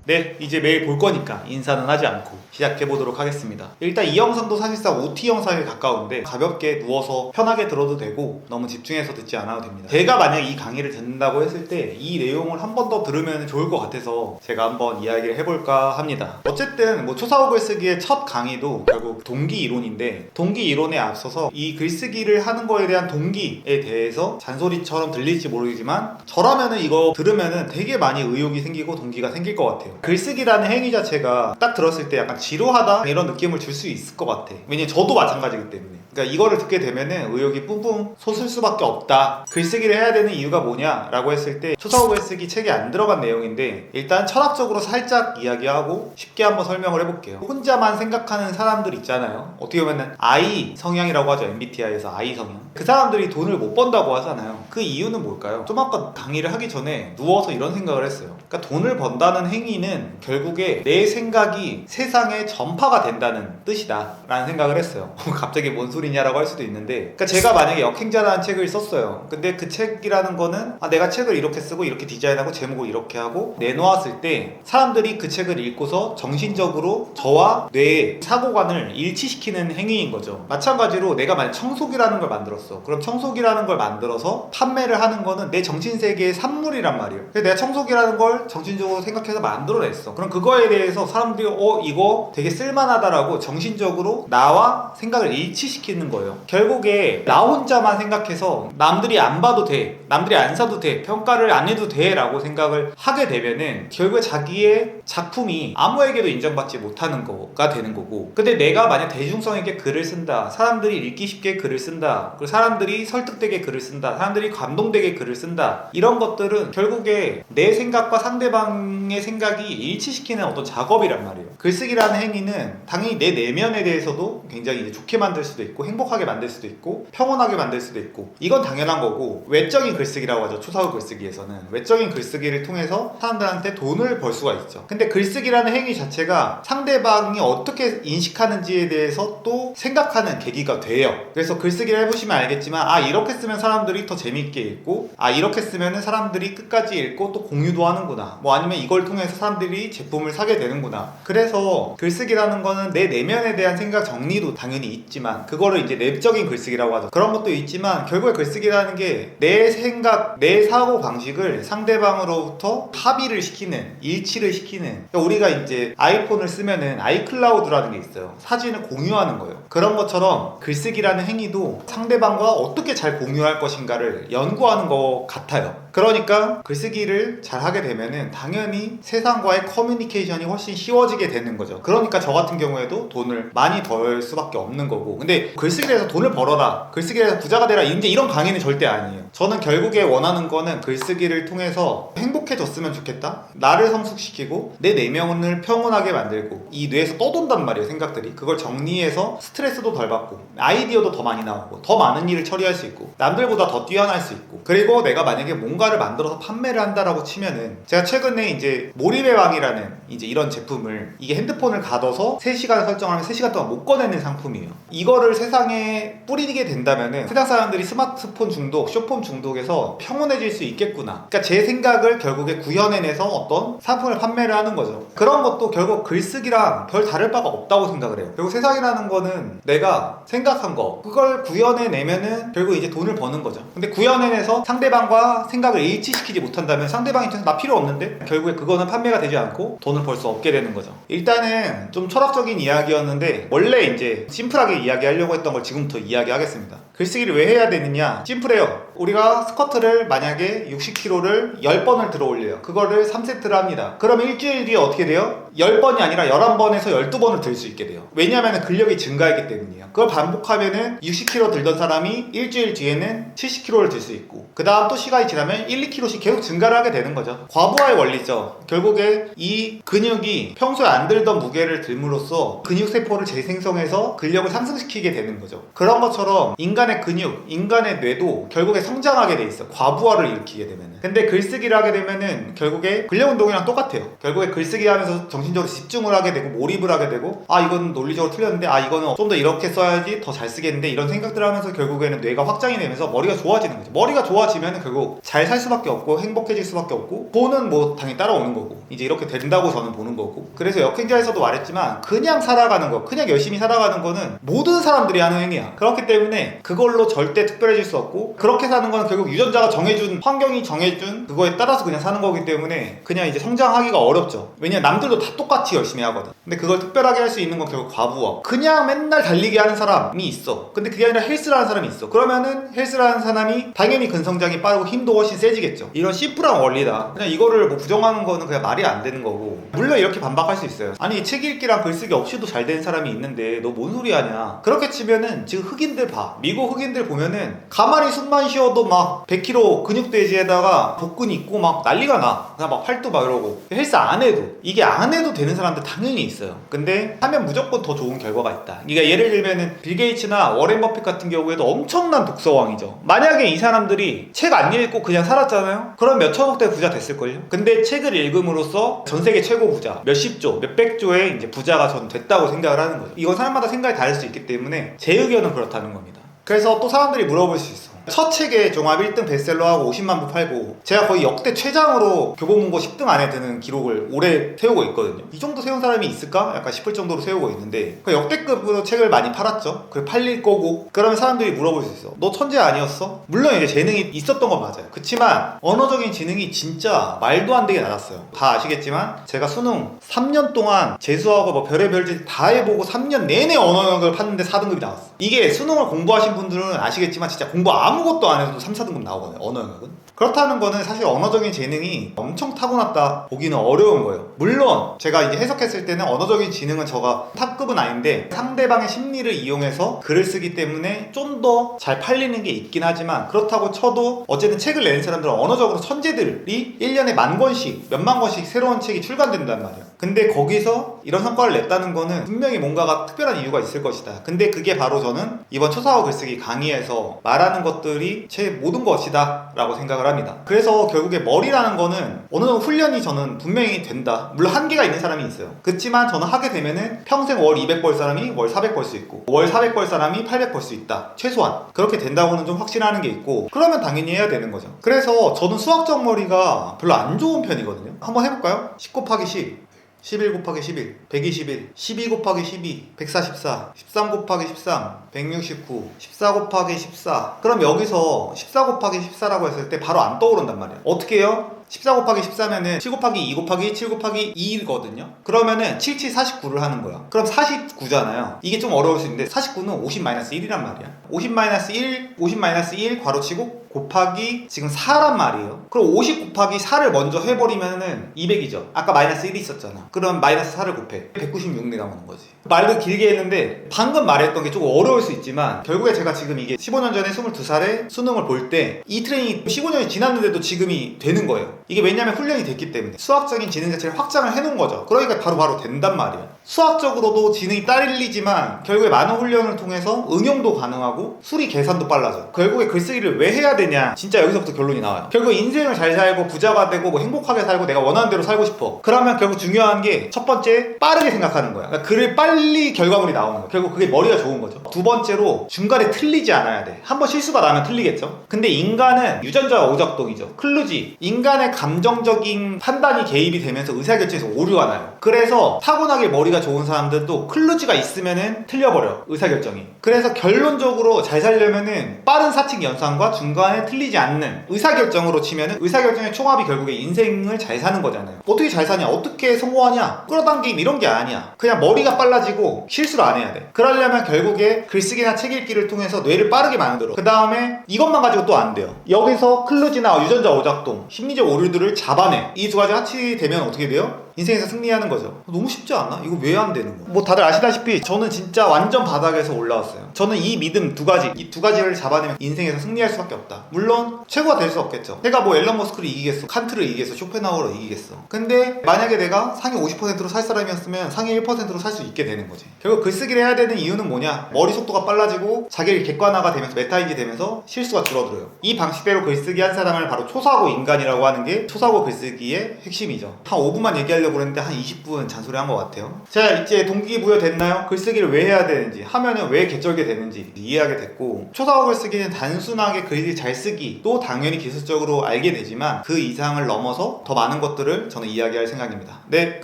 네, 이제 매일 볼 거니까 인사는 하지 않고 시작해보도록 하겠습니다. 일단 이 영상도 사실상 OT 영상에 가까운데 가볍게 누워서 편하게 들어도 되고 너무 집중해서 듣지 않아도 됩니다. 제가 만약 이 강의를 듣는다고 했을 때 이 내용을 한 번 더 들으면 좋을 것 같아서 제가 한번 이야기를 해볼까 합니다. 어쨌든 초사호 글쓰기의 첫 강의도 결국 동기 이론인데, 동기 이론에 앞서서 이 글쓰기를 하는 거에 대한 동기에 대해서 잔소리처럼 들릴지 모르겠지만 저라면은 이거 들으면은 되게 많이 의욕이 생기고 동기가 생길 것 같아요. 글쓰기라는 행위 자체가 딱 들었을 때 약간 지루하다 이런 느낌을 줄 수 있을 것 같아. 왜냐면 저도 마찬가지이기 때문에. 그러니까 이거를 듣게 되면은 의욕이 뿜뿜 솟을 수밖에 없다. 글쓰기를 해야 되는 이유가 뭐냐 라고 했을 때 초사호 글쓰기 책에 안 들어간 내용인데, 일단 철학적으로 살짝 이야기하고 쉽게 한번 설명을 해볼게요. 혼자만 생각하는 사람들 있잖아요. 어떻게 보면은 I 성향이라고 하죠. MBTI에서 I 성향. 그 사람들이 돈을 못 번다고 하잖아요. 그 이유는 뭘까요? 좀 아까 강의를 하기 전에 누워서 이런 생각을 했어요. 그러니까 돈을 번다는 행위는 결국에 내 생각이 세상에 전파가 된다는 뜻이다 라는 생각을 했어요. 갑자기 뭔 소리냐라고 할 수도 있는데, 그러니까 제가 만약에 역행자라는 책을 썼어요. 근데 그 책이라는 거는 내가 책을 이렇게 쓰고 이렇게 디자인하고 제목을 이렇게 하고 내놓았을 때 사람들이 그 책을 읽고서 정신적으로 저와 뇌의 사고관을 일치시키는 행위인 거죠. 마찬가지로 내가 만약 청소기라는 걸 만들었어. 그럼 청소기라는 걸 만들어서 판매를 하는 거는 내 정신세계의 산물이란 말이에요. 그래서 내가 청소기라는 걸 정신적으로 생각해서 만들어냈어. 그럼 그거에 대해서 사람들이 이거 되게 쓸만하다라고 정신적으로 나와 생각을 일치시키는 거예요. 결국에 나 혼자만 생각해서 남들이 안 봐도 돼, 남들이 안 사도 돼, 평가를 안 해도 돼 라고 생각을 하게 되면은 결국에 자기의 작품이 아무에게도 인정받지 못하는 거가 되는 거고, 근데 내가 만약 대중성 있게 글을 쓴다, 사람들이 읽기 쉽게 글을 쓴다, 그리고 사람들이 설득되게 글을 쓴다, 사람들이 감동되게 글을 쓴다, 이런 것들은 결국에 내 생각과 상대방의 생각이 일치시키는 어떤 작업이란 말이에요. 글쓰기라는 행위는 당연히 내 내면에 대해서도 굉장히 이제 좋게 만들 수도 있고 행복하게 만들 수도 있고 평온하게 만들 수도 있고, 이건 당연한 거고, 외적인 글쓰기라고 하죠. 초사호 글쓰기에서는 외적인 글쓰기를 통해서 사람들한테 돈을 벌 수가 있죠. 근데 글쓰기라는 행위 자체가 상대방이 어떻게 인식하는지에 대해서 또 생각하는 계기가 돼요. 그래서 글쓰기를 해보시면 알겠지만 이렇게 쓰면 사람들이 더 재밌게 읽고, 이렇게 쓰면 사람들이 끝까지 읽고 또 공유도 하는구나, 아니면 이걸 통해서 사람들이 제품을 사게 되는구나. 그래서 글쓰기라는 거는 내 내면에 대한 생각 정리도 당연히 있지만, 그거를 이제 내적인 글쓰기라고 하죠. 그런 것도 있지만 결국에 글쓰기라는 게 내 생각, 내 사고 방식을 상대방으로부터 합의를 시키는, 일치를 시키는. 그러니까 우리가 이제 아이폰을 쓰면은 아이클라우드라는 게 있어요. 사진을 공유하는 거예요. 그런 것처럼 글쓰기라는 행위도 상대방과 어떻게 잘 공유할 것인가를 연구하는 것 같아요. 그러니까 글쓰기를 잘 하게 되면은 당연히 세상과의 커뮤니케이션이 훨씬 쉬워지게 되는 거죠. 그러니까 저 같은 경우에도 돈을 많이 벌 수밖에 없는 거고. 근데 글쓰기를 해서 돈을 벌어라, 글쓰기를 해서 부자가 되라, 이제 이런 강의는 절대 아니에요. 저는 결국에 원하는 거는 글쓰기를 통해서 행복해졌으면 좋겠다, 나를 성숙시키고 내 내면을 평온하게 만들고, 이 뇌에서 떠돈단 말이에요, 생각들이. 그걸 정리해서 스트레스도 덜 받고 아이디어도 더 많이 나오고 더 많은 일을 처리할 수 있고 남들보다 더 뛰어날 수 있고, 그리고 내가 만약에 뭔가를 만들어서 판매를 한다라고 치면은, 제가 최근에 이제 몰입의 왕이라는 이제 이런 제품을, 이게 핸드폰을 가둬서 3시간 설정하면 3시간 동안 못 꺼내는 상품이에요. 이거를 세상에 뿌리게 된다면은 세상 사람들이 스마트폰 중독, 쇼폰 중독에서 평온해질 수 있겠구나. 그러니까 제 생각을 결국에 구현해내서 어떤 상품을 판매를 하는 거죠. 그런 것도 결국 글쓰기랑 별 다를 바가 없다고 생각을 해요. 그리고 세상이라는 거는 내가 생각한 거, 그걸 구현해내면은 결국 이제 돈을 버는 거죠. 근데 구현해내서 상대방과 생각을 일치시키지 못한다면 상대방 입장에서 나 필요 없는데, 결국에 그거는 판매가 되지 않고 돈을 벌 수 없게 되는 거죠. 일단은 좀 철학적인 이야기였는데, 원래 이제 심플하게 이야기하려고 했던 걸 지금부터 이야기하겠습니다. 글쓰기를 왜 해야 되느냐? 심플해요. 우리가 스쿼트를 만약에 60kg를 10번을 들어 올려요. 그거를 3세트를 합니다. 그러면 일주일 뒤에 어떻게 돼요? 10번이 아니라 11번에서 12번을 들 수 있게 돼요. 왜냐하면 근력이 증가했기 때문이에요. 그걸 반복하면은 60kg 들던 사람이 일주일 뒤에는 70kg를 들 수 있고, 그 다음 또 시간이 지나면 1, 2kg씩 계속 증가를 하게 되는 거죠. 과부하의 원리죠. 결국에 이 근육이 평소에 안 들던 무게를 들므로써 근육세포를 재생성해서 근력을 상승시키게 되는 거죠. 그런 것처럼 인간의 근육, 인간의 뇌도 결국에 성장하게 돼 있어. 과부하를 일으키게 되면은. 근데 글쓰기를 하게 되면은 결국에 근력 운동이랑 똑같아요. 결국에 글쓰기 하면서 정신적으로 집중을 하게 되고 몰입을 하게 되고, 아 이건 논리적으로 틀렸는데, 아 이거는 좀 더 이렇게 써야지 더 잘 쓰겠는데, 이런 생각들을 하면서 결국에는 뇌가 확장이 되면서 머리가 좋아지는 거죠. 머리가 좋아지면 결국 잘 살 수밖에 없고 행복해질 수밖에 없고, 돈은 뭐 당연히 따라오는 거고, 이제 이렇게 된다고 저는 보는 거고. 그래서 역행자에서도 말했지만 그냥 살아가는 거, 그냥 열심히 살아가는 거는 모든 사람들이 하는 행위야. 그렇기 때문에 그걸로 절대 특별해질 수 없고, 그렇게 사는 거는 결국 유전자가 정해준, 환경이 정해준 그거에 따라서 그냥 사는 거기 때문에 그냥 이제 성장하기가 어렵죠. 왜냐면 남들도 다 똑같이 열심히 하거든. 근데 그걸 특별하게 할 수 있는 건 결국 과부하. 그냥 맨날 달리기 하는 사람이 있어. 근데 그게 아니라 헬스라는 사람이 있어. 그러면은 헬스라는 사람이 당연히 근성장이 빠르고 힘도 훨씬 세지겠죠. 이런 심플한 원리다. 그냥 이거를 뭐 부정하는 거는 그냥 말이 안 되는 거고. 물론 이렇게 반박할 수 있어요. 아니 책 읽기랑 글쓰기 없이도 잘 되는 사람이 있는데 너 뭔 소리 하냐. 그렇게 치면은 지금 흑인들 봐. 미국 흑인들 보면은 가만히 숨만 쉬어도 막 100kg 근육돼지에다가 복근 있고 막 난리가 나. 그냥 막 팔도 막 이러고. 헬스 안 해도, 이게 안 해도 되는 사람들 당연히 있어요. 근데 하면 무조건 더 좋은 결과가 있다. 그러니까 예를 들면은 빌 게이츠나 워렌 버핏 같은 경우에도 엄청난 독서왕이죠. 만약에 이 사람들이 책 안 읽고 그냥 살았잖아요. 그럼 몇 천억대 부자 됐을걸요. 근데 책을 읽음으로써 전 세계 최고 부자, 몇십조, 몇백조의 이제 부자가 전 됐다고 생각을 하는 거죠. 이건 사람마다 생각이 다를 수 있기 때문에 제 의견은 그렇다는 겁니다. 그래서 또 사람들이 물어볼 수 있어. 첫 책에 종합 1등 베스트셀러하고 50만 부 팔고, 제가 거의 역대 최장으로 교보문고 10등 안에 드는 기록을 오래 세우고 있거든요. 이 정도 세운 사람이 있을까? 약간 싶을 정도로 세우고 있는데, 그 역대급으로 책을 많이 팔았죠. 그게 팔릴 거고. 그러면 사람들이 물어볼 수 있어. 너 천재 아니었어? 물론 이제 재능이 있었던 건 맞아요. 그치만 언어적인 지능이 진짜 말도 안 되게 낮았어요. 다 아시겠지만 제가 수능 3년 동안 재수하고 뭐 별의별 짓 다 해보고 3년 내내 언어 영역을 팠는데 4등급이 나왔어. 이게 수능을 공부하신 분들은 아시겠지만 진짜 공부 아무것도 안 해도 3, 4등급 나오거든요. 언어 영역은. 그렇다는 거는 사실 언어적인 재능이 엄청 타고났다 보기는 어려운 거예요. 물론 제가 이제 해석했을 때는 언어적인 지능은 저가 탑급은 아닌데, 상대방의 심리를 이용해서 글을 쓰기 때문에 좀 더 잘 팔리는 게 있긴 하지만, 그렇다고 쳐도 어쨌든 책을 내는 사람들은 언어적으로 천재들이 1년에 10,000권씩, 몇만 권씩 새로운 책이 출간된단 말이에요. 근데 거기서 이런 성과를 냈다는 거는 분명히 뭔가가 특별한 이유가 있을 것이다. 근데 그게 바로 저는 이번 초사화 글쓰기 강의에서 말하는 것들이 제 모든 것이다 라고 생각을 합니다. 그래서 결국에 머리라는 거는 어느 정도 훈련이 저는 분명히 된다. 물론 한계가 있는 사람이 있어요. 그렇지만 저는 하게 되면은 평생 월 200 벌 사람이 월 400 벌 수 있고, 월 400 벌 사람이 800 벌 수 있다. 최소한 그렇게 된다고는 좀 확신하는 게 있고, 그러면 당연히 해야 되는 거죠. 그래서 저는 수학적 머리가 별로 안 좋은 편이거든요. 한번 해볼까요? 10 곱하기 10, 11 곱하기 11, 121, 12 곱하기 12, 144, 13 곱하기 13, 169, 14 곱하기 14. 그럼 여기서 14 곱하기 14라고 했을 때 바로 안 떠오른단 말이야. 어떻게 해요? 14 곱하기 14면은 7 곱하기 2 곱하기 7 곱하기 2거든요. 그러면은 77, 49를 하는 거야. 그럼 49잖아요. 이게 좀 어려울 수 있는데 49는 50-1이란 말이야. 50-1, 50-1 괄호치고 곱하기 지금 4란 말이에요. 그럼 50 곱하기 4를 먼저 해버리면은 200이죠. 아까 마이너스 1이 있었잖아. 그럼 마이너스 4를 곱해. 196 나오는 거지. 말도 길게 했는데 방금 말했던 게 조금 어려울 수 있지만, 결국에 제가 지금 이게 15년 전에 22살에 수능을 볼 때 이 트레이닝이 15년이 지났는데도 지금이 되는 거예요. 이게 왜냐면 훈련이 됐기 때문에 수학적인 지능 자체를 확장을 해놓은 거죠. 그러니까 바로바로 된단 말이에요. 수학적으로도 지능이 딸리지만 결국에 많은 훈련을 통해서 응용도 가능하고 수리 계산도 빨라져. 결국에 글쓰기를 왜 해야 되냐, 진짜 여기서부터 결론이 나와요. 결국 인생을 잘 살고 부자가 되고 뭐 행복하게 살고 내가 원하는 대로 살고 싶어. 그러면 결국 중요한 게 첫 번째, 빠르게 생각하는 거야. 그러니까 글을 빨리 결과물이 나오는 거야. 결국 그게 머리가 좋은 거죠. 두 번째로, 중간에 틀리지 않아야 돼. 한번 실수가 나면 틀리겠죠. 근데 인간은 유전자 오작동이죠. 클루지. 인간의 감정적인 판단이 개입이 되면서 의사결정에서 오류가 나요. 그래서 타고나게 머리가 좋은 사람들도 클루지가 있으면은 틀려버려, 의사결정이. 그래서 결론적으로 잘 살려면은 빠른 사칙 연산과 중간에 틀리지 않는 의사결정으로 치면은, 의사결정의 총합이 결국에 인생을 잘 사는 거잖아요. 어떻게 잘 사냐, 어떻게 성공하냐, 끌어당김 이런 게 아니야. 그냥 머리가 빨라지고 실수를 안 해야 돼. 그러려면 결국에 글쓰기나 책 읽기를 통해서 뇌를 빠르게 만들어. 그 다음에 이것만 가지고 또 안 돼요. 여기서 클루지나 유전자 오작동, 심리적 오류들을 잡아내. 이 두 가지 합치되면 어떻게 돼요? 인생에서 승리하는 거죠. 너무 쉽지 않나? 이거 왜 안 되는 거야? 뭐 다들 아시다시피 저는 진짜 완전 바닥에서 올라왔어요. 저는 이 믿음 이 두 가지를 잡아내면 인생에서 승리할 수밖에 없다. 물론 최고가 될 수 없겠죠. 내가 뭐 앨런 머스크를 이기겠어, 칸트를 이기겠어, 쇼펜하우어를 이기겠어. 근데 만약에 내가 상위 50%로 살 사람이었으면 상위 1%로 살 수 있게 되는 거지. 결국 글쓰기를 해야 되는 이유는 뭐냐? 머리 속도가 빨라지고 자기를 객관화가 되면서 메타인지 되면서 실수가 줄어들어요. 이 방식대로 글쓰기 한 사람을 바로 초사고 인간이라고 하는 게 초사고 글쓰기의 핵심이죠. 한 5분만 얘기하려고 했는데 한 20분 잔소리 한 것 같아요. 자, 이제 동기부여 됐나요? 글쓰기를 왜 해야 되는지, 하면은 왜 개쩔게 되는지 이해하게 됐고, 초사고 글쓰기는 단순하게 글을 잘 쓰기도 당연히 기술적으로 알게 되지만 그 이상을 넘어서 더 많은 것들을 저는 이야기할 생각입니다. 네,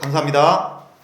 감사합니다.